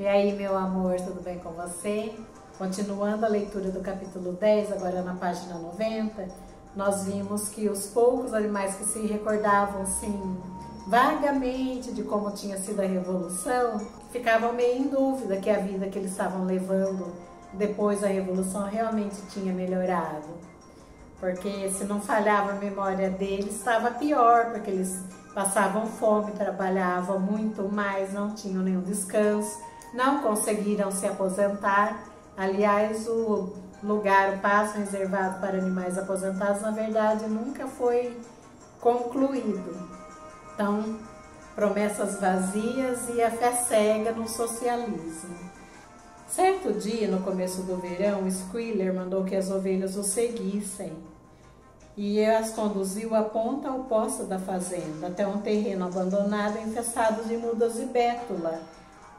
E aí, meu amor, tudo bem com você? Continuando a leitura do capítulo 10, agora na página 90, nós vimos que os poucos animais que se recordavam, assim, vagamente de como tinha sido a Revolução, ficavam meio em dúvida que a vida que eles estavam levando depois da Revolução realmente tinha melhorado. Porque se não falhava a memória deles, estava pior, porque eles passavam fome, trabalhavam muito mais, não tinham nenhum descanso, não conseguiram se aposentar. Aliás, o passo reservado para animais aposentados, na verdade, nunca foi concluído. Então, promessas vazias e a fé cega no socialismo. Certo dia, no começo do verão, Squealer mandou que as ovelhas o seguissem e as conduziu à ponta oposta da fazenda, até um terreno abandonado infestado de mudas e bétula.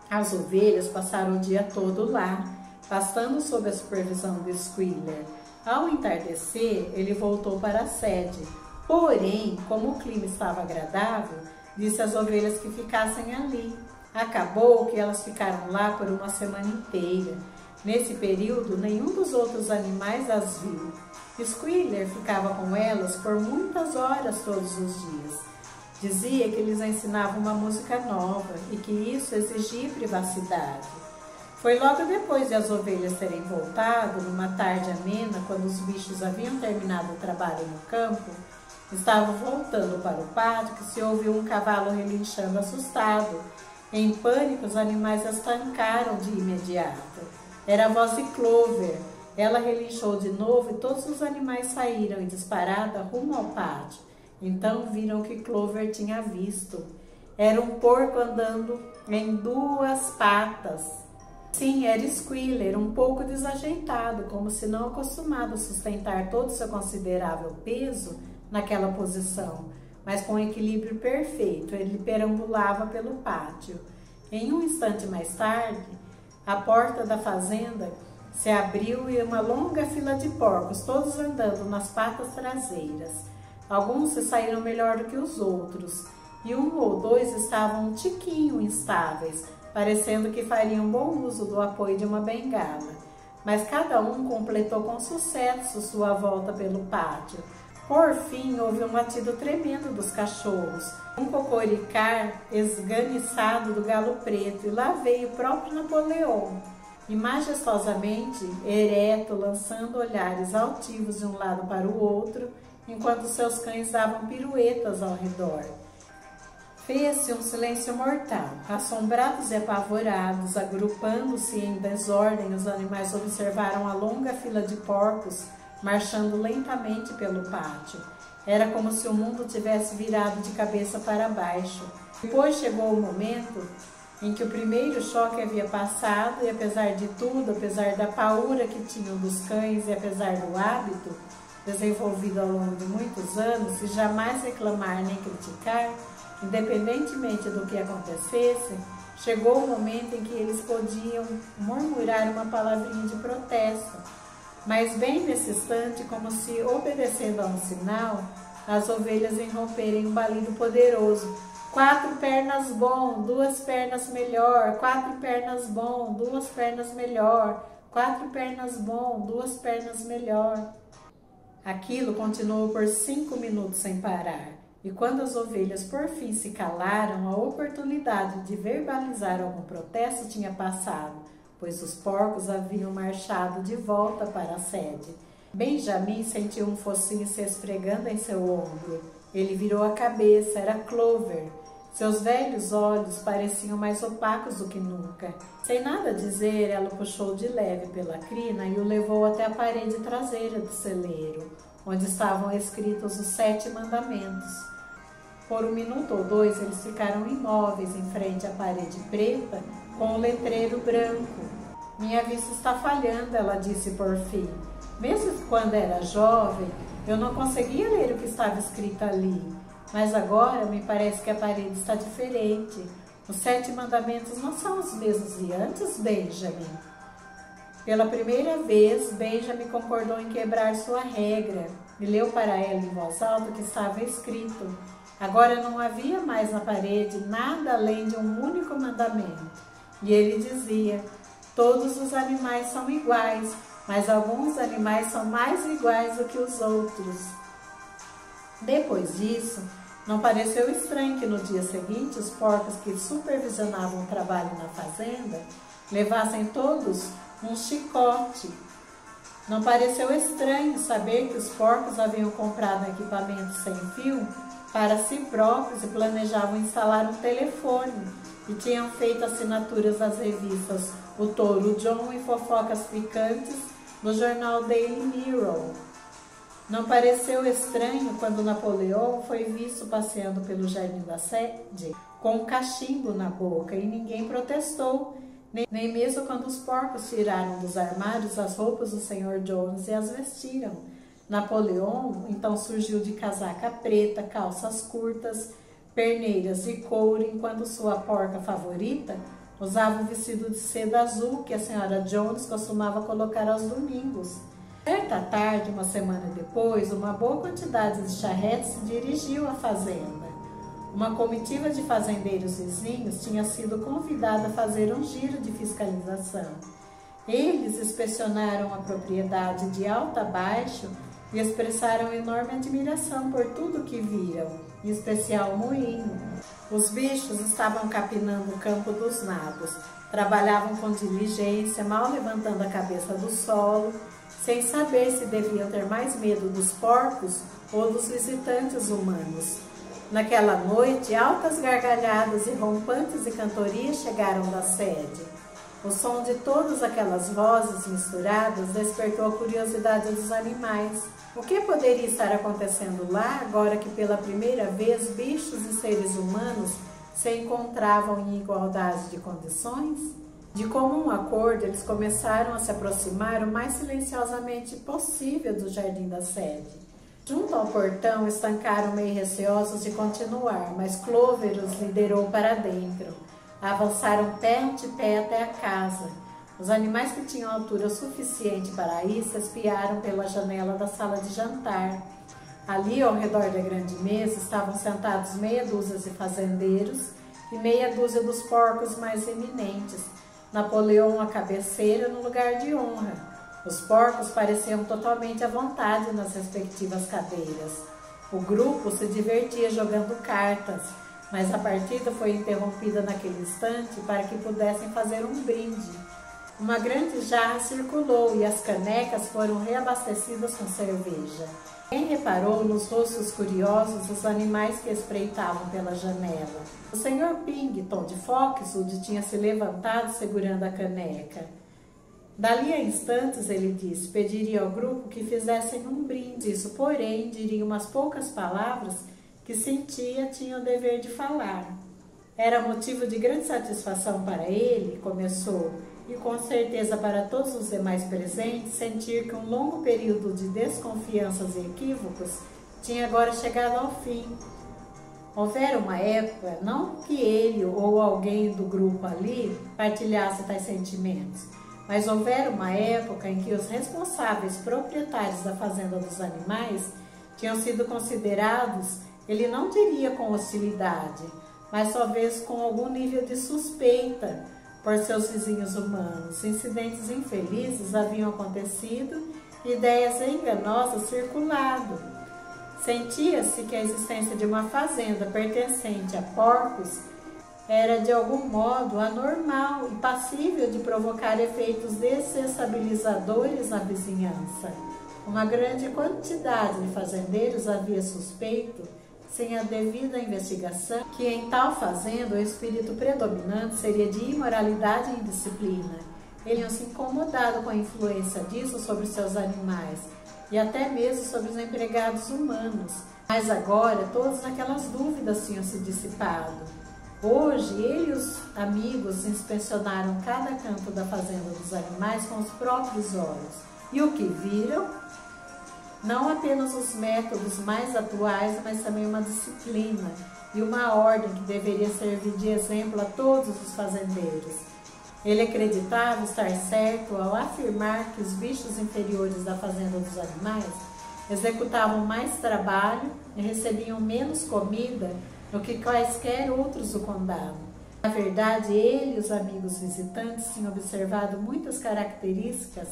As ovelhas passaram o dia todo lá, pastando sob a supervisão de Squealer. Ao entardecer, ele voltou para a sede. Porém, como o clima estava agradável, disse às ovelhas que ficassem ali. Acabou que elas ficaram lá por uma semana inteira. Nesse período, nenhum dos outros animais as viu. Squealer ficava com elas por muitas horas todos os dias. Dizia que eles ensinavam uma música nova e que isso exigia privacidade. Foi logo depois de as ovelhas terem voltado, numa tarde amena, quando os bichos haviam terminado o trabalho no campo, estavam voltando para o pátio, que se ouviu um cavalo relinchando assustado. Em pânico, os animais as trancaram de imediato. Era a voz de Clover. Ela relinchou de novo e todos os animais saíram em disparada rumo ao pátio. Então viram o que Clover tinha visto. Era um porco andando em duas patas. Sim, era Squealer, um pouco desajeitado, como se não acostumado a sustentar todo o seu considerável peso naquela posição, mas com equilíbrio perfeito. Ele perambulava pelo pátio. Em um instante mais tarde, a porta da fazenda se abriu e uma longa fila de porcos, todos andando nas patas traseiras. Alguns se saíram melhor do que os outros, e um ou dois estavam um tiquinho instáveis, parecendo que fariam bom uso do apoio de uma bengala. Mas cada um completou com sucesso sua volta pelo pátio. Por fim, houve um latido tremendo dos cachorros, um cocoricar esganiçado do galo preto, e lá veio o próprio Napoleão, e majestosamente ereto, lançando olhares altivos de um lado para o outro, enquanto seus cães davam piruetas ao redor. Fez-se um silêncio mortal. Assombrados e apavorados, agrupando-se em desordem, os animais observaram a longa fila de porcos marchando lentamente pelo pátio. Era como se o mundo tivesse virado de cabeça para baixo. Depois chegou o momento em que o primeiro choque havia passado e, apesar de tudo, apesar da paura que tinham dos cães e apesar do hábito desenvolvido ao longo de muitos anos, e jamais reclamar nem criticar, independentemente do que acontecesse, chegou o momento em que eles podiam murmurar uma palavrinha de protesto. Mas bem nesse instante, como se obedecendo a um sinal, as ovelhas irromperam em um balido poderoso. 4 pernas bom, 2 pernas melhor, 4 pernas bom, 2 pernas melhor, 4 pernas bom, 2 pernas melhor. Aquilo continuou por 5 minutos sem parar, e quando as ovelhas por fim se calaram, a oportunidade de verbalizar algum protesto tinha passado, pois os porcos haviam marchado de volta para a sede. Benjamin sentiu um focinho se esfregando em seu ombro. Ele virou a cabeça, era Clover. Seus velhos olhos pareciam mais opacos do que nunca. Sem nada dizer, ela o puxou de leve pela crina e o levou até a parede traseira do celeiro, onde estavam escritos os 7 mandamentos. Por 1 minuto ou 2, eles ficaram imóveis em frente à parede preta com o letreiro branco. Minha vista está falhando, ela disse por fim. Mesmo quando era jovem, eu não conseguia ler o que estava escrito ali. Mas agora me parece que a parede está diferente. Os 7 mandamentos não são os mesmos de antes, Benjamin. Pela primeira vez, Benjamin concordou em quebrar sua regra e leu para ela em voz alta o que estava escrito. Agora não havia mais na parede nada além de um único mandamento. E ele dizia: todos os animais são iguais, mas alguns animais são mais iguais do que os outros. Depois disso, não pareceu estranho que no dia seguinte os porcos que supervisionavam o trabalho na fazenda levassem todos um chicote. Não pareceu estranho saber que os porcos haviam comprado equipamento sem fio para si próprios e planejavam instalar um telefone e tinham feito assinaturas das revistas O Touro John e Fofocas Picantes no jornal Daily Mirror. Não pareceu estranho quando Napoleão foi visto passeando pelo Jardim da Sede com um cachimbo na boca e ninguém protestou, nem mesmo quando os porcos tiraram dos armários as roupas do Sr. Jones e as vestiram. Napoleão então surgiu de casaca preta, calças curtas, perneiras de couro, enquanto sua porca favorita usava o vestido de seda azul que a Sra. Jones costumava colocar aos domingos. Certa tarde, uma semana depois, uma boa quantidade de charretes se dirigiu à fazenda. Uma comitiva de fazendeiros vizinhos tinha sido convidada a fazer um giro de fiscalização. Eles inspecionaram a propriedade de alto a baixo e expressaram enorme admiração por tudo que viram, em especial o moinho. Os bichos estavam capinando o campo dos nabos, trabalhavam com diligência, mal levantando a cabeça do solo, sem saber se deviam ter mais medo dos porcos ou dos visitantes humanos. Naquela noite, altas gargalhadas e rompantes de cantorias chegaram da sede. O som de todas aquelas vozes misturadas despertou a curiosidade dos animais. O que poderia estar acontecendo lá, agora que pela primeira vez bichos e seres humanos se encontravam em igualdade de condições? De comum acordo, eles começaram a se aproximar o mais silenciosamente possível do Jardim da Sede. Junto ao portão, estancaram meio receosos de continuar, mas Clover os liderou para dentro. Avançaram pé ante pé até a casa. Os animais que tinham altura suficiente para isso espiaram pela janela da sala de jantar. Ali, ao redor da grande mesa, estavam sentados meia dúzia de fazendeiros e meia dúzia dos porcos mais eminentes. Napoleão à cabeceira no lugar de honra. Os porcos pareciam totalmente à vontade nas respectivas cadeiras. O grupo se divertia jogando cartas, mas a partida foi interrompida naquele instante para que pudessem fazer um brinde. Uma grande jarra circulou e as canecas foram reabastecidas com cerveja. Quem reparou nos rostos curiosos dos animais que espreitavam pela janela? O Sr. Pington de Foxwood tinha se levantado segurando a caneca. Dali a instantes, ele disse, pediria ao grupo que fizessem um brinde. Isso, porém, diria umas poucas palavras que sentia tinha o dever de falar. Era motivo de grande satisfação para ele, começou, e com certeza para todos os demais presentes, sentir que um longo período de desconfianças e equívocos tinha agora chegado ao fim. Houvera uma época, não que ele ou alguém do grupo ali partilhasse tais sentimentos, mas houvera uma época em que os responsáveis proprietários da fazenda dos animais tinham sido considerados, ele não diria com hostilidade, mas talvez com algum nível de suspeita por seus vizinhos humanos. Incidentes infelizes haviam acontecido e ideias enganosas circulado. Sentia-se que a existência de uma fazenda pertencente a porcos era de algum modo anormal e passível de provocar efeitos desestabilizadores na vizinhança. Uma grande quantidade de fazendeiros havia suspeito, sem a devida investigação, que em tal fazenda o espírito predominante seria de imoralidade e indisciplina. Eles tinham se incomodado com a influência disso sobre seus animais e até mesmo sobre os empregados humanos. Mas agora todas aquelas dúvidas tinham se dissipado. Hoje, ele e os amigos inspecionaram cada canto da fazenda dos animais com os próprios olhos. E o que viram? Não apenas os métodos mais atuais, mas também uma disciplina e uma ordem que deveria servir de exemplo a todos os fazendeiros. Ele acreditava estar certo ao afirmar que os bichos inferiores da fazenda dos animais executavam mais trabalho e recebiam menos comida do que quaisquer outros do condado. Na verdade, ele e os amigos visitantes tinham observado muitas características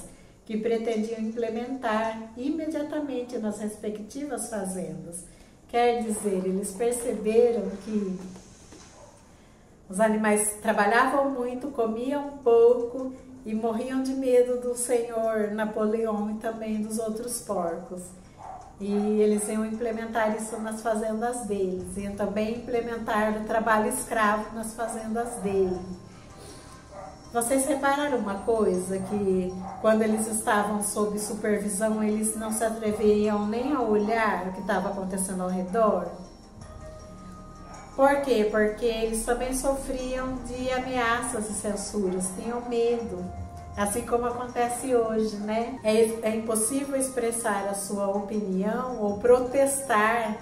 que pretendiam implementar imediatamente nas respectivas fazendas. Quer dizer, eles perceberam que os animais trabalhavam muito, comiam pouco e morriam de medo do senhor Napoleão e também dos outros porcos. E eles iam implementar isso nas fazendas deles, iam também implementar o trabalho escravo nas fazendas dele. Vocês repararam uma coisa, que quando eles estavam sob supervisão, eles não se atreviam nem a olhar o que estava acontecendo ao redor? Por quê? Porque eles também sofriam de ameaças e censuras, tinham medo, assim como acontece hoje, né? É impossível expressar a sua opinião ou protestar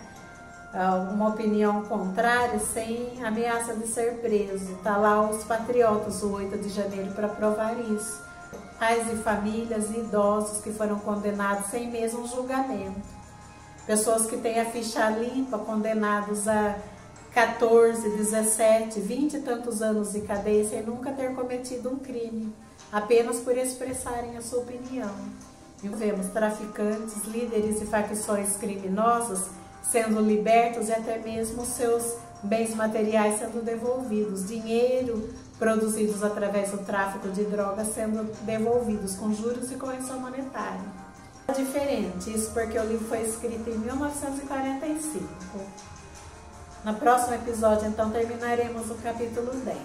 uma opinião contrária sem ameaça de ser preso. Tá lá os patriotas, o 8 de janeiro, para provar isso. Pais de famílias e idosos que foram condenados sem mesmo julgamento. Pessoas que têm a ficha limpa, condenados a 14, 17, 20 e tantos anos de cadeia sem nunca ter cometido um crime, apenas por expressarem a sua opinião. E vemos traficantes, líderes de facções criminosas sendo libertos e até mesmo seus bens materiais sendo devolvidos, dinheiro produzidos através do tráfico de drogas sendo devolvidos com juros e correção monetária. É diferente, isso porque o livro foi escrito em 1945. No próximo episódio, então, terminaremos o capítulo 10.